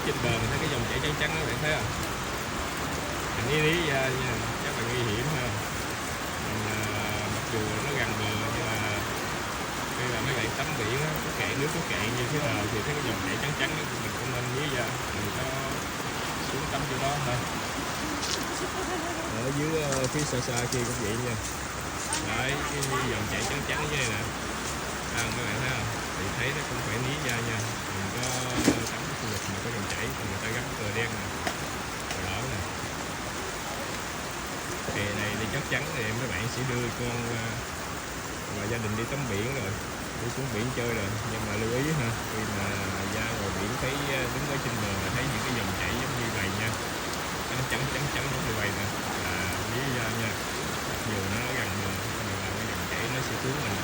đứng trên bờ mình thấy cái dòng chảy trắng trắng đó, bạn thấy không? Mình ý lý ra nha, chắc là nguy hiểm ha. Mặc dù nó gần bờ nhưng mà khi mà mấy bạn tắm biển á, có cạn nước có cạn như thế nào thì thấy cái dòng chảy trắng trắng đó, mình cũng nên nghĩ ra mình có xuống tắm chỗ đó ha. Ở dưới phía xa xa kia cũng vậy nha. Đấy, cái dòng chảy trắng trắng như này nè. Các bạn thấy không? Thì thấy nó cũng phải ní ra nha. Đừng có tắm cái khu vực mà có dòng chảy, còn người ta gắn cờ đen nè, cờ đỏ nè. Kè này thì chắc chắn thì mấy bạn sẽ đưa con và gia đình đi tắm biển rồi, đi xuống biển chơi rồi. Nhưng mà lưu ý ha, khi mà ra ngoài biển thấy đứng ở trên bờ mà thấy những cái dòng chảy giống như vậy nha, trắng giống như vậy nè, là lý ra nha. Dù nó gần bờ nhưng mà cái dòng chảy nó sẽ cuốn mình.